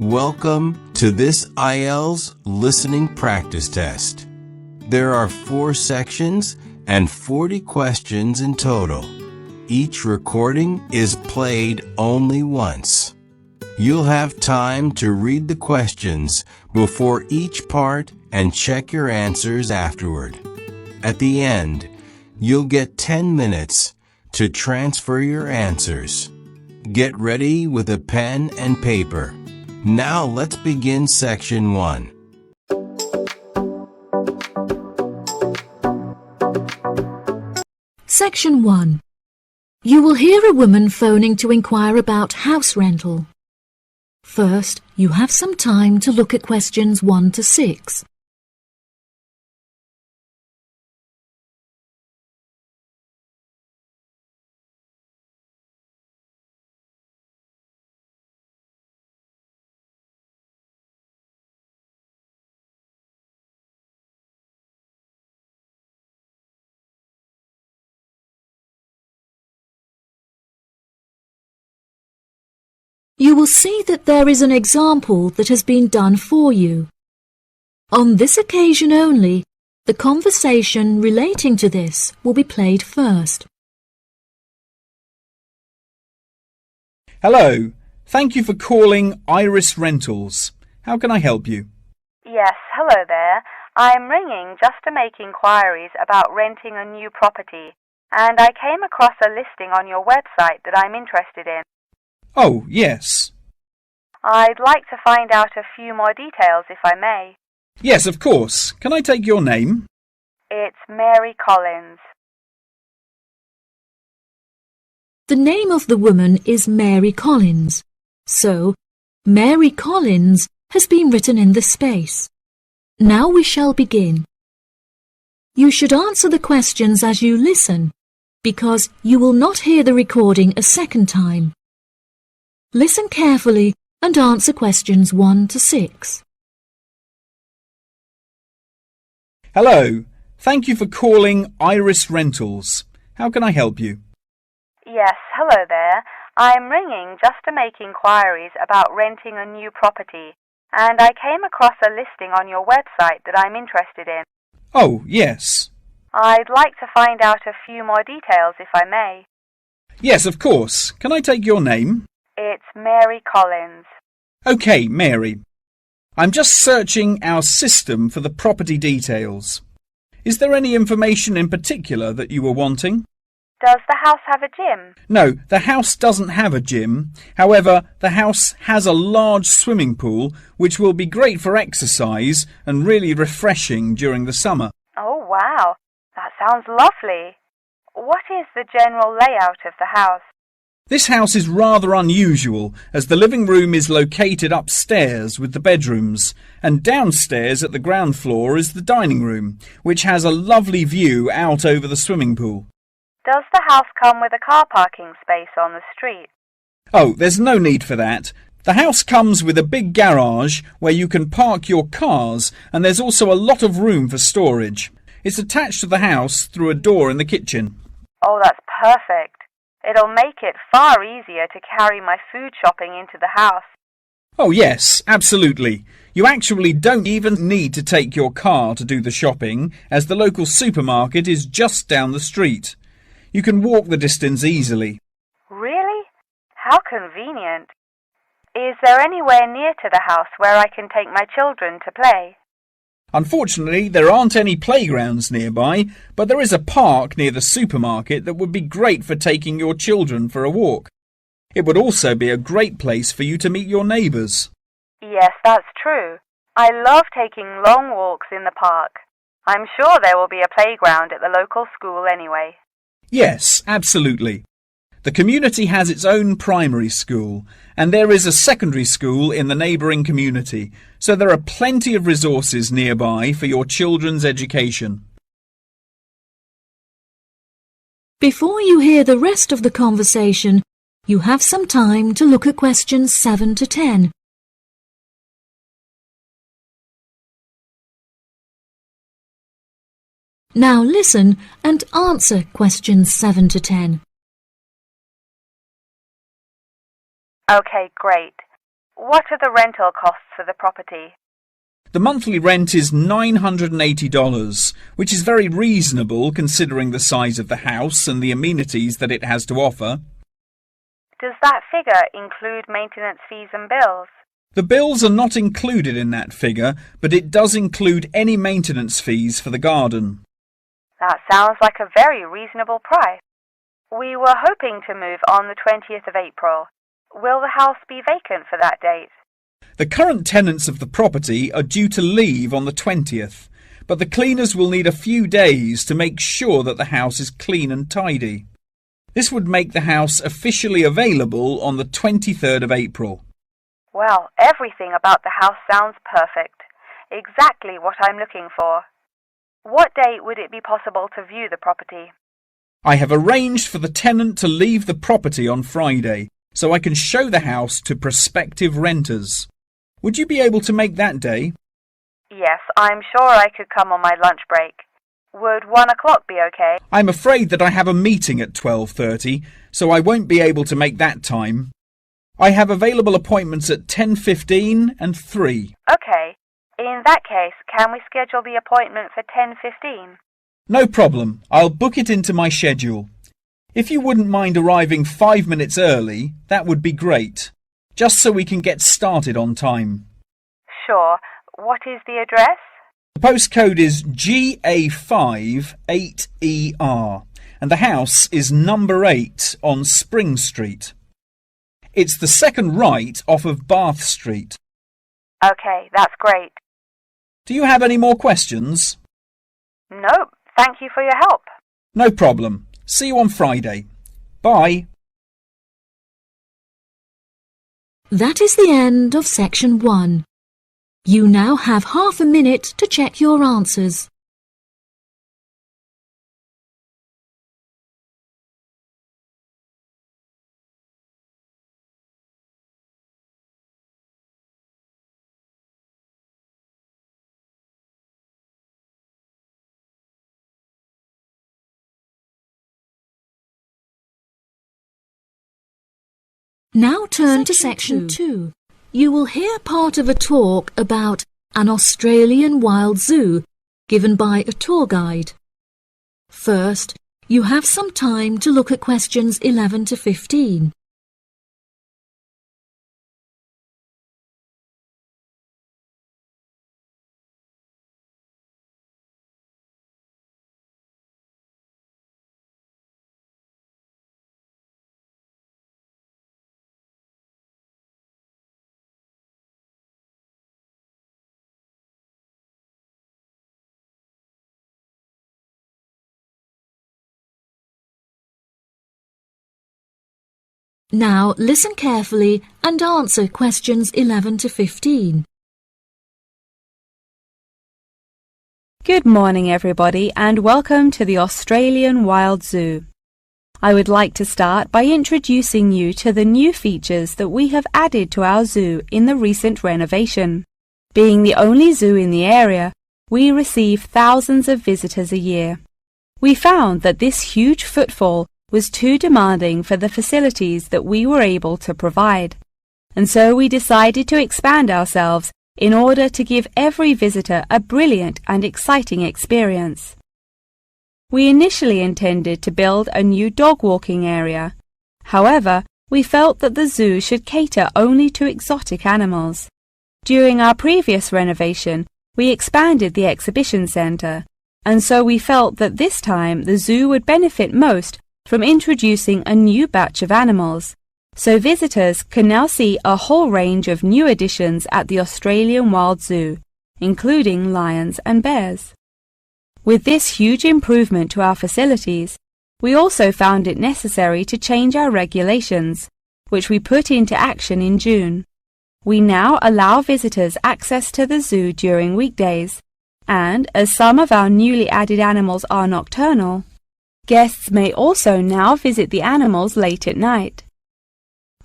Welcome to this IELTS listening practice test. There are 4 sections and 40 questions in total. Each recording is played only once. You'll have time to read the questions before each part and check your answers afterward. At the end, you'll get 10 minutes to transfer your answers. Get ready with a pen and paper. Now let's begin section 1. Section 1. You will hear a woman phoning to inquire about house rental. First, you have some time to look at questions 1 to 6. You will see that there is an example that has been done for you. On this occasion only, the conversation relating to this will be played first. Hello, thank you for calling Iris Rentals. How can I help you? Yes, hello there. I'm ringing just to make inquiries about renting a new property, and I came across a listing on your website that I'm interested in. Oh, yes. I'd like to find out a few more details, if I may. Yes, of course. Can I take your name? It's Mary Collins. The name of the woman is Mary Collins, so Mary Collins has been written in the space. Now we shall begin. You should answer the questions as you listen, because you will not hear the recording a second time. Listen carefully and answer questions 1 to 6. Hello, thank you for calling Iris Rentals. How can I help you? Yes, hello there. I'm ringing just to make inquiries about renting a new property, and I came across a listing on your website that I'm interested in. Oh, yes. I'd like to find out a few more details, if I may. Yes, of course. Can I take your name? It's Mary Collins. OK, Mary. I'm just searching our system for the property details. Is there any information in particular that you were wanting? Does the house have a gym? No, the house doesn't have a gym. However, the house has a large swimming pool, which will be great for exercise and really refreshing during the summer. Oh, wow. That sounds lovely. What is the general layout of the house? This house is rather unusual, as the living room is located upstairs with the bedrooms, and downstairs at the ground floor is the dining room, which has a lovely view out over the swimming pool. Does the house come with a car parking space on the street? Oh, there's no need for that. The house comes with a big garage where you can park your cars, and there's also a lot of room for storage. It's attached to the house through a door in the kitchen. Oh, that's perfect. It'll make it far easier to carry my food shopping into the house. Oh yes, absolutely. You actually don't even need to take your car to do the shopping, as the local supermarket is just down the street. You can walk the distance easily. Really? How convenient. Is there anywhere near to the house where I can take my children to play? Unfortunately, there aren't any playgrounds nearby, but there is a park near the supermarket that would be great for taking your children for a walk. It would also be a great place for you to meet your neighbours. Yes, that's true. I love taking long walks in the park. I'm sure there will be a playground at the local school anyway. Yes, absolutely. The community has its own primary school, and there is a secondary school in the neighbouring community, so there are plenty of resources nearby for your children's education. Before you hear the rest of the conversation, you have some time to look at questions 7 to 10. Now listen and answer questions 7 to 10. Okay, great. What are the rental costs for the property? The monthly rent is $980, which is very reasonable considering the size of the house and the amenities that it has to offer. Does that figure include maintenance fees and bills? The bills are not included in that figure, but it does include any maintenance fees for the garden. That sounds like a very reasonable price. We were hoping to move on the 20th of April. Will the house be vacant for that date? The current tenants of the property are due to leave on the 20th, but the cleaners will need a few days to make sure that the house is clean and tidy. This would make the house officially available on the 23rd of April. Well, everything about the house sounds perfect. Exactly what I'm looking for. What date would it be possible to view the property? I have arranged for the tenant to leave the property on Friday, so I can show the house to prospective renters. Would you be able to make that day? Yes, I'm sure I could come on my lunch break. Would 1 o'clock be okay? I'm afraid that I have a meeting at 12:30, so I won't be able to make that time. I have available appointments at 10:15 and 3. Okay. In that case, can we schedule the appointment for 10:15? No problem. I'll book it into my schedule. If you wouldn't mind arriving 5 minutes early, that would be great, just so we can get started on time. Sure. What is the address? The postcode is GA58ER, and the house is number 8 on Spring Street. It's the second right off of Bath Street. Okay, that's great. Do you have any more questions? Nope. Thank you for your help. No problem. See you on Friday. Bye. That is the end of section 1. You now have half a minute to check your answers. Now turn to section 2. You will hear part of a talk about an Australian wild zoo given by a tour guide. First, you have some time to look at questions 11 to 15. Now listen carefully and answer questions 11 to 15. Good morning everybody and welcome to the Australian Wild Zoo. I would like to start by introducing you to the new features that we have added to our zoo in the recent renovation. Being the only zoo in the area, we receive thousands of visitors a year. We found that this huge footfall was too demanding for the facilities that we were able to provide, and so we decided to expand ourselves in order to give every visitor a brilliant and exciting experience. We initially intended to build a new dog walking area. However, we felt that the zoo should cater only to exotic animals. During our previous renovation, we expanded the exhibition centre, and so we felt that this time the zoo would benefit most from introducing a new batch of animals, so visitors can now see a whole range of new additions at the Australian Wild Zoo, including lions and bears. With this huge improvement to our facilities, we also found it necessary to change our regulations, which we put into action in June. We now allow visitors access to the zoo during weekdays, and as some of our newly added animals are nocturnal, guests may also now visit the animals late at night.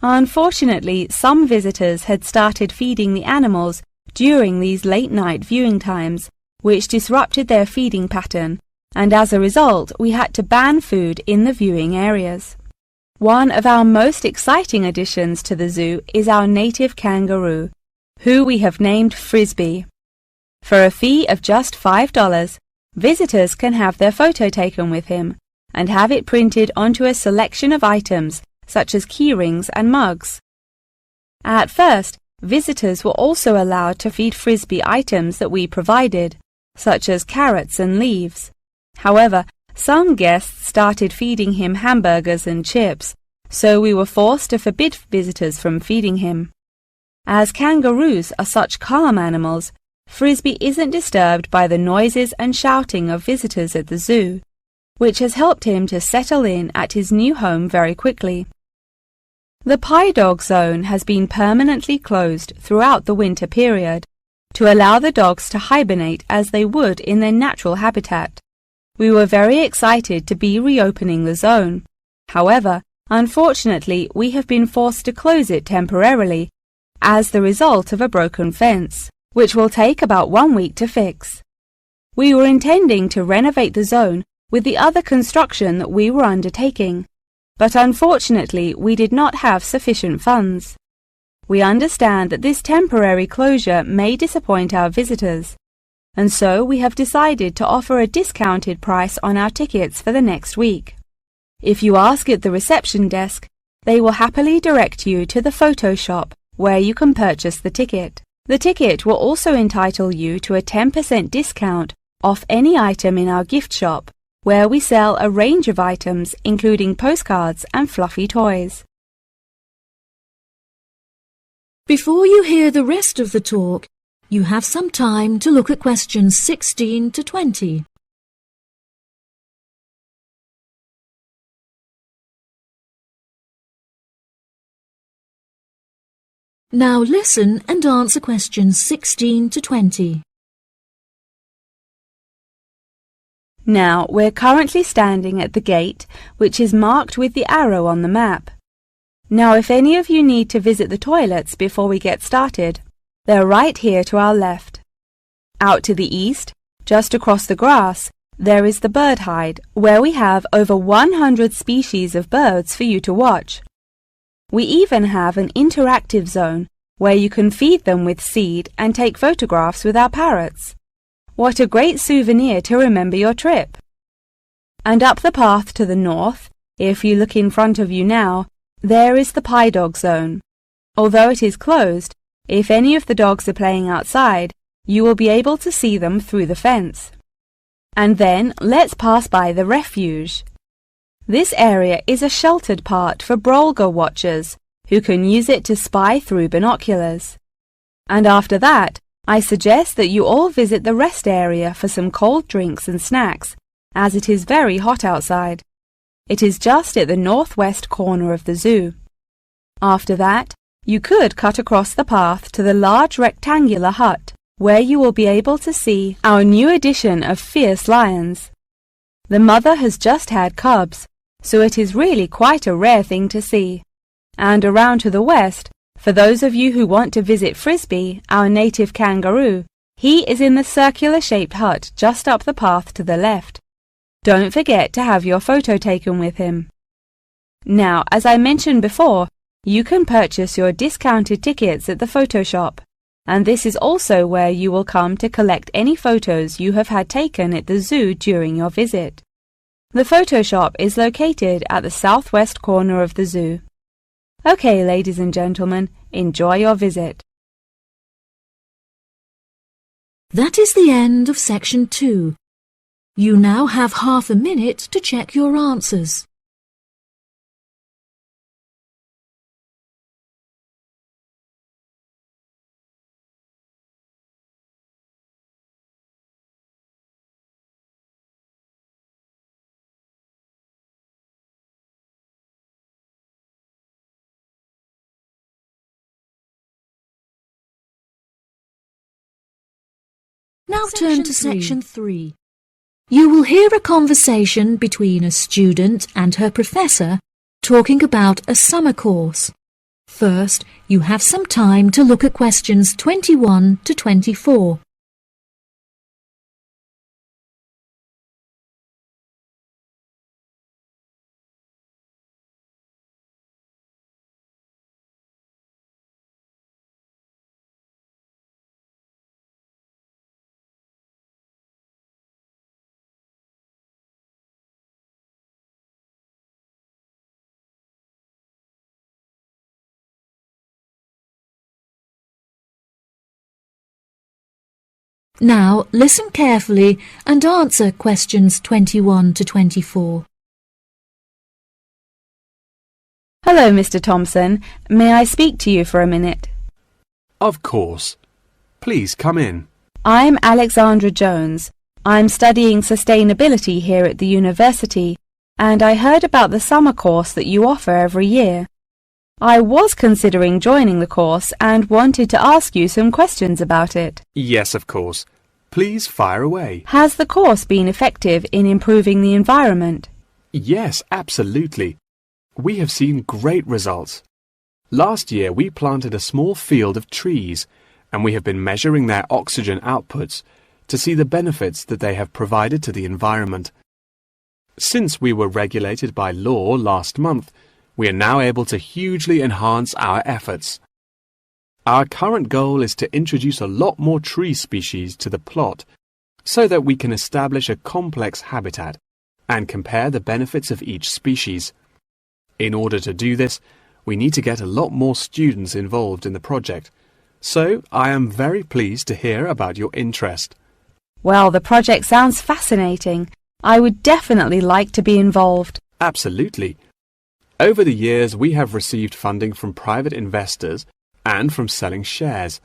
Unfortunately, some visitors had started feeding the animals during these late-night viewing times, which disrupted their feeding pattern, and as a result, we had to ban food in the viewing areas. One of our most exciting additions to the zoo is our native kangaroo, who we have named Frisbee. For a fee of just $5, visitors can have their photo taken with him and have it printed onto a selection of items such as keyrings and mugs. At first, visitors were also allowed to feed Frisbee items that we provided, such as carrots and leaves. However, some guests started feeding him hamburgers and chips, so we were forced to forbid visitors from feeding him. As kangaroos are such calm animals, Frisbee isn't disturbed by the noises and shouting of visitors at the zoo, which has helped him to settle in at his new home very quickly. The Pie Dog Zone has been permanently closed throughout the winter period to allow the dogs to hibernate as they would in their natural habitat. We were very excited to be reopening the zone. However, unfortunately, we have been forced to close it temporarily as the result of a broken fence, which will take about 1 week to fix. We were intending to renovate the zone with the other construction that we were undertaking, but unfortunately we did not have sufficient funds. We understand that this temporary closure may disappoint our visitors, and so we have decided to offer a discounted price on our tickets for the next week. If you ask at the reception desk, they will happily direct you to the photo shop where you can purchase the ticket. The ticket will also entitle you to a 10% discount off any item in our gift shop, where we sell a range of items including postcards and fluffy toys. Before you hear the rest of the talk, you have some time to look at questions 16 to 20. Now listen and answer questions 16 to 20. Now we're currently standing at the gate, which is marked with the arrow on the map. Now if any of you need to visit the toilets before we get started, they're right here to our left. Out to the east, just across the grass, there is the bird hide, where we have over 100 species of birds for you to watch. We even have an interactive zone where you can feed them with seed and take photographs with our parrots. What a great souvenir to remember your trip! And up the path to the north, if you look in front of you now, there is the Pie Dog Zone. Although it is closed, if any of the dogs are playing outside, you will be able to see them through the fence. And then let's pass by the refuge. This area is a sheltered part for Brolga watchers who can use it to spy through binoculars. And after that, I suggest that you all visit the rest area for some cold drinks and snacks, as it is very hot outside. It is just at the northwest corner of the zoo. After that, you could cut across the path to the large rectangular hut, where you will be able to see our new addition of fierce lions. The mother has just had cubs, so it is really quite a rare thing to see. And around to the west, for those of you who want to visit Frisbee, our native kangaroo, he is in the circular-shaped hut just up the path to the left. Don't forget to have your photo taken with him. Now, as I mentioned before, you can purchase your discounted tickets at the photo shop, and this is also where you will come to collect any photos you have had taken at the zoo during your visit. The photo shop is located at the southwest corner of the zoo. Okay, ladies and gentlemen, enjoy your visit. That is the end of section 2. You now have half a minute to check your answers. Now turn to section 3. You will hear a conversation between a student and her professor talking about a summer course. First, you have some time to look at questions 21 to 24. Now listen carefully and answer questions 21 to 24. Hello, Mr. Thompson. May I speak to you for a minute? Of course. Please come in. I'm Alexandra Jones. I'm studying sustainability here at the university, and I heard about the summer course that you offer every year. I was considering joining the course and wanted to ask you some questions about it. Yes, of course. Please fire away. Has the course been effective in improving the environment? Yes, absolutely. We have seen great results. Last year we planted a small field of trees, and we have been measuring their oxygen outputs to see the benefits that they have provided to the environment. Since we were regulated by law last month, we are now able to hugely enhance our efforts. Our current goal is to introduce a lot more tree species to the plot so that we can establish a complex habitat and compare the benefits of each species. In order to do this, we need to get a lot more students involved in the project. So I am very pleased to hear about your interest. Well, the project sounds fascinating. I would definitely like to be involved. Absolutely. Over the years, we have received funding from private investors and from selling shares.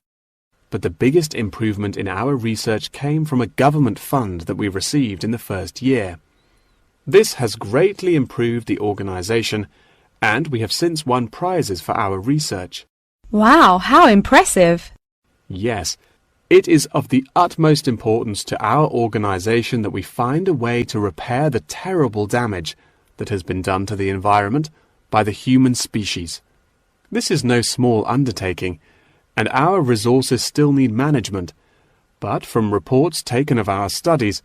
But the biggest improvement in our research came from a government fund that we received in the first year. This has greatly improved the organization, and we have since won prizes for our research. Wow, how impressive! Yes, it is of the utmost importance to our organization that we find a way to repair the terrible damage that has been done to the environment by the human species. This is no small undertaking, and our resources still need management. But from reports taken of our studies,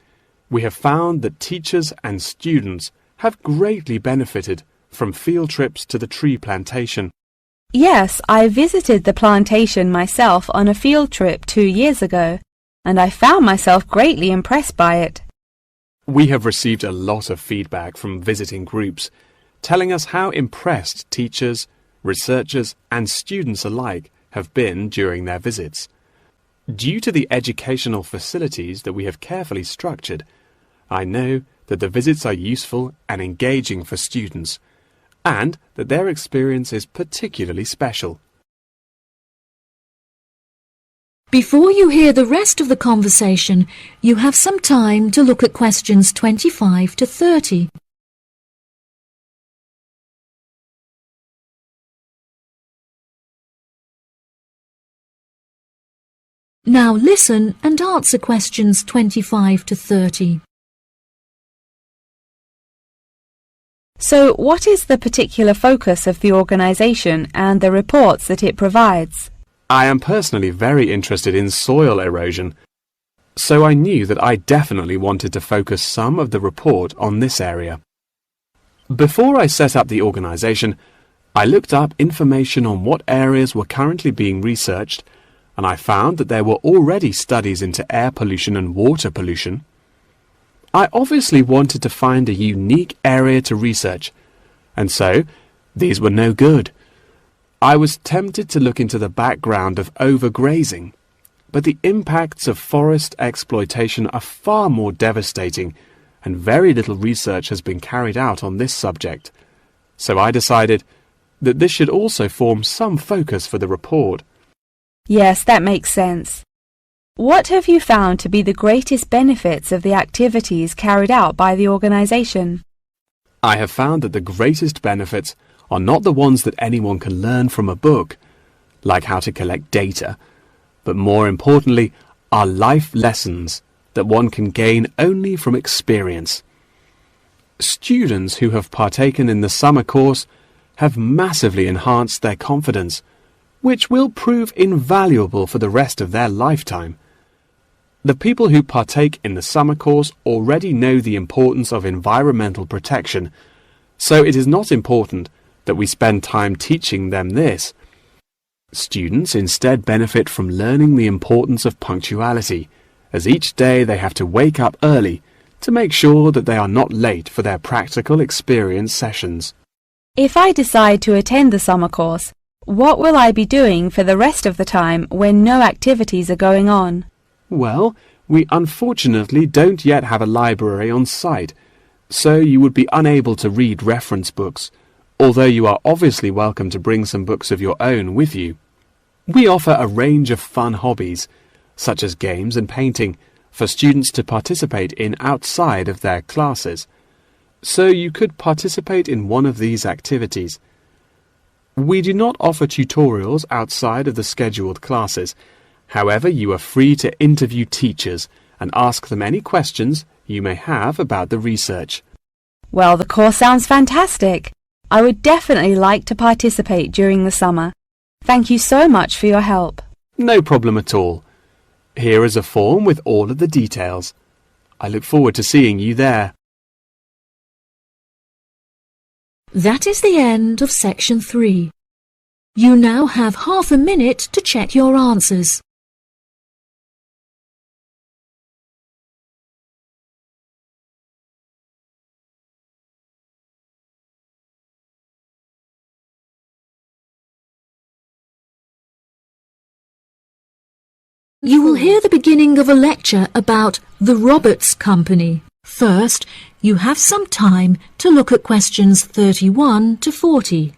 we have found that teachers and students have greatly benefited from field trips to the tree plantation. Yes, I visited the plantation myself on a field trip 2 years ago, and I found myself greatly impressed by it. We have received a lot of feedback from visiting groups, telling us how impressed teachers, researchers, and students alike have been during their visits. Due to the educational facilities that we have carefully structured, I know that the visits are useful and engaging for students, and that their experience is particularly special. Before you hear the rest of the conversation, you have some time to look at questions 25 to 30. Now listen and answer questions 25 to 30. So, what is the particular focus of the organization and the reports that it provides? I am personally very interested in soil erosion, so I knew that I definitely wanted to focus some of the report on this area. Before I set up the organization, I looked up information on what areas were currently being researched, and I found that there were already studies into air pollution and water pollution. I obviously wanted to find a unique area to research, and so these were no good. I was tempted to look into the background of overgrazing, but the impacts of forest exploitation are far more devastating, and very little research has been carried out on this subject. So I decided that this should also form some focus for the report. Yes, that makes sense. What have you found to be the greatest benefits of the activities carried out by the organization? I have found that the greatest benefits are not the ones that anyone can learn from a book, like how to collect data, but more importantly are life lessons that one can gain only from experience. Students who have partaken in the summer course have massively enhanced their confidence, which will prove invaluable for the rest of their lifetime. The people who partake in the summer course already know the importance of environmental protection, so it is not important that we spend time teaching them this. Students instead benefit from learning the importance of punctuality, as each day they have to wake up early to make sure that they are not late for their practical experience sessions. If I decide to attend the summer course, what will I be doing for the rest of the time when no activities are going on? Well, We unfortunately don't yet have a library on site, so you would be unable to read reference books, although you are obviously welcome to bring some books of your own with you. We offer a range of fun hobbies, such as games and painting, for students to participate in outside of their classes, so you could participate in one of these activities. We do not offer tutorials outside of the scheduled classes. However, you are free to interview teachers and ask them any questions you may have about the research. Well, the course sounds fantastic. I would definitely like to participate during the summer. Thank you so much for your help. No problem at all. Here is a form with all of the details. I look forward to seeing you there. That is the end of section 3. You now have half a minute to check your answers. You will hear the beginning of a lecture about the Roberts Company. First, you have some time to look at questions 31 to 40.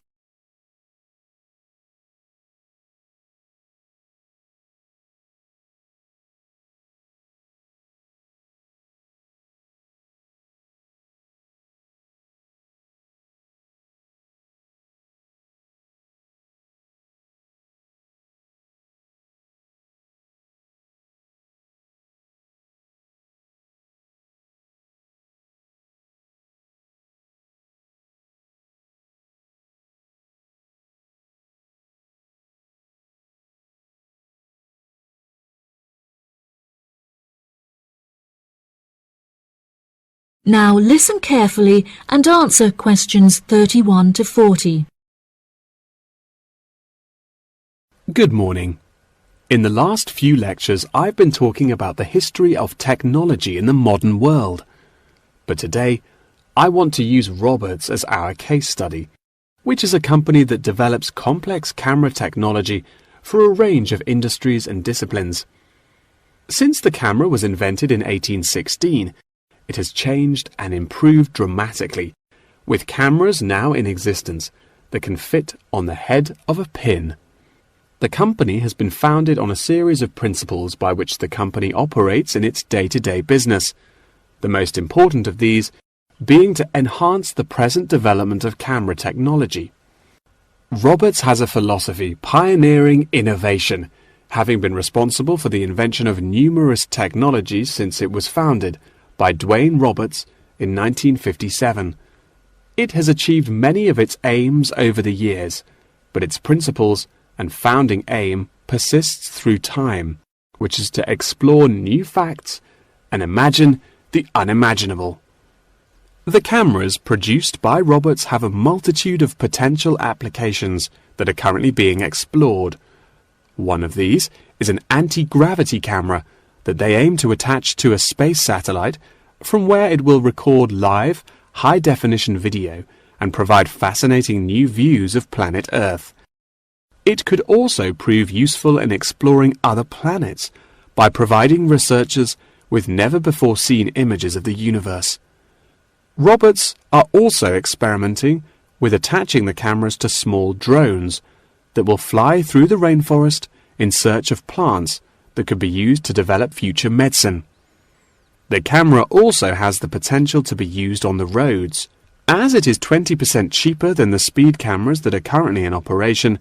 Now listen carefully and answer questions 31 to 40. Good morning. In the last few lectures, I've been talking about the history of technology in the modern world. But today, I want to use Roberts as our case study, which is a company that develops complex camera technology for a range of industries and disciplines. Since the camera was invented in 1816, it has changed and improved dramatically, with cameras now in existence that can fit on the head of a pin. The company has been founded on a series of principles by which the company operates in its day-to-day business, the most important of these being to enhance the present development of camera technology. Roberts has a philosophy pioneering innovation, having been responsible for the invention of numerous technologies since it was founded by Dwayne Roberts in 1957. It has achieved many of its aims over the years, but its principles and founding aim persists through time, which is to explore new facts and imagine the unimaginable. The cameras produced by Roberts have a multitude of potential applications that are currently being explored. One of these is an anti-gravity camera that they aim to attach to a space satellite from where it will record live, high-definition video and provide fascinating new views of planet Earth. It could also prove useful in exploring other planets by providing researchers with never-before-seen images of the universe. Roberts are also experimenting with attaching the cameras to small drones that will fly through the rainforest in search of plants that could be used to develop future medicine. The camera also has the potential to be used on the roads. As it is 20% cheaper than the speed cameras that are currently in operation,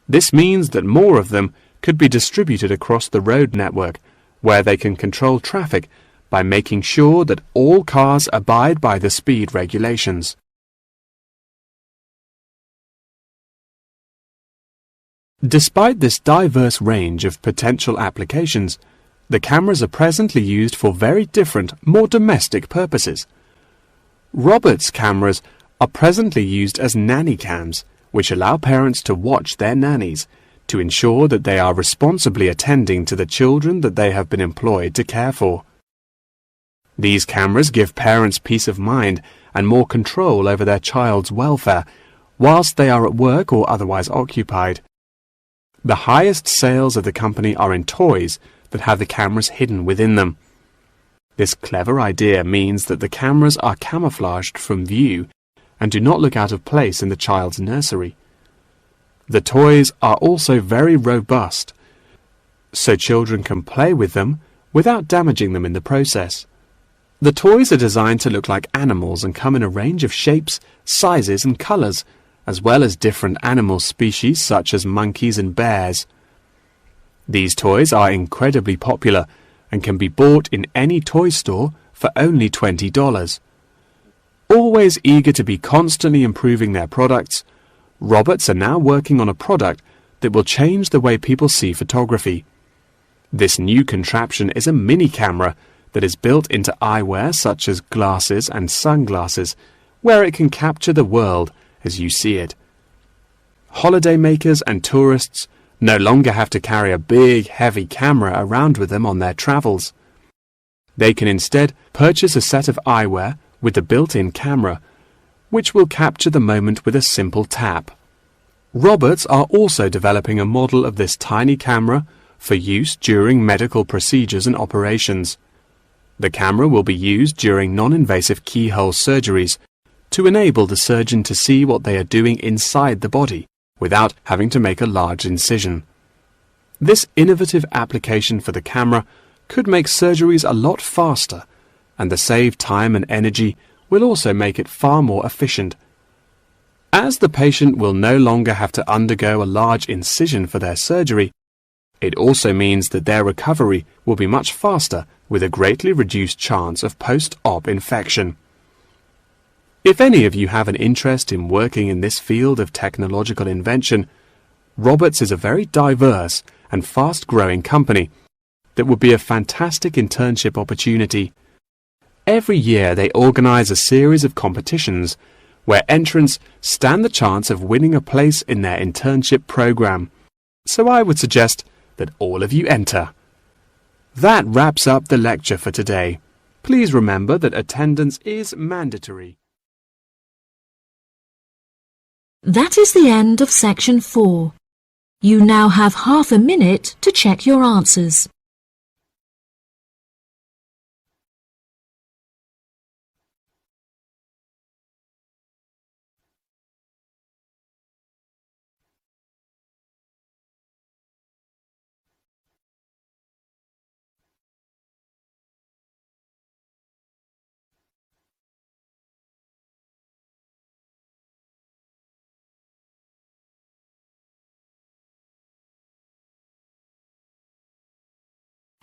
this means that more of them could be distributed across the road network, where they can control traffic by making sure that all cars abide by the speed regulations. Despite this diverse range of potential applications, the cameras are presently used for very different, more domestic purposes. Roberts cameras are presently used as nanny cams, which allow parents to watch their nannies to ensure that they are responsibly attending to the children that they have been employed to care for. These cameras give parents peace of mind and more control over their child's welfare whilst they are at work or otherwise occupied. The highest sales of the company are in toys that have the cameras hidden within them. This clever idea means that the cameras are camouflaged from view and do not look out of place in the child's nursery. The toys are also very robust, so children can play with them without damaging them in the process. The toys are designed to look like animals and come in a range of shapes, sizes and colours, as well as different animal species such as monkeys and bears. These toys are incredibly popular and can be bought in any toy store for only $20. Always eager to be constantly improving their products, Roberts are now working on a product that will change the way people see photography. This new contraption is a mini camera that is built into eyewear such as glasses and sunglasses, where it can capture the world as you see it. Holidaymakers and tourists no longer have to carry a big, heavy camera around with them on their travels. They can instead purchase a set of eyewear with the built-in camera, which will capture the moment with a simple tap. Roberts are also developing a model of this tiny camera for use during medical procedures and operations. The camera will be used during non-invasive keyhole surgeries to enable the surgeon to see what they are doing inside the body without having to make a large incision. This innovative application for the camera could make surgeries a lot faster, and the saved time and energy will also make it far more efficient. As the patient will no longer have to undergo a large incision for their surgery, it also means that their recovery will be much faster with a greatly reduced chance of post-op infection. If any of you have an interest in working in this field of technological invention, Roberts is a very diverse and fast-growing company that would be a fantastic internship opportunity. Every year they organize a series of competitions where entrants stand the chance of winning a place in their internship program. So I would suggest that all of you enter. That wraps up the lecture for today. Please remember that attendance is mandatory. That is the end of section 4. You now have half a minute to check your answers.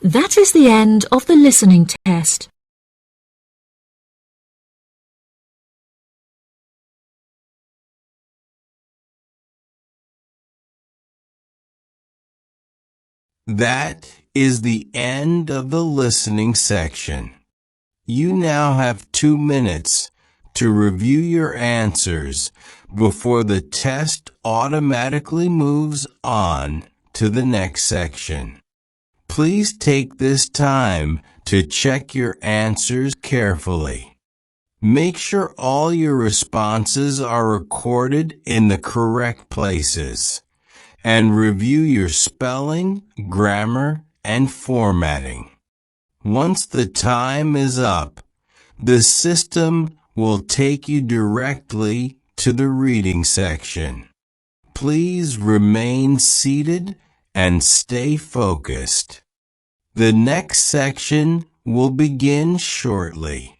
That is the end of the listening test. That is the end of the listening section. You now have 2 minutes to review your answers before the test automatically moves on to the next section. Please take this time to check your answers carefully. Make sure all your responses are recorded in the correct places, and review your spelling, grammar, and formatting. Once the time is up, the system will take you directly to the reading section. Please remain seated and stay focused. The next section will begin shortly.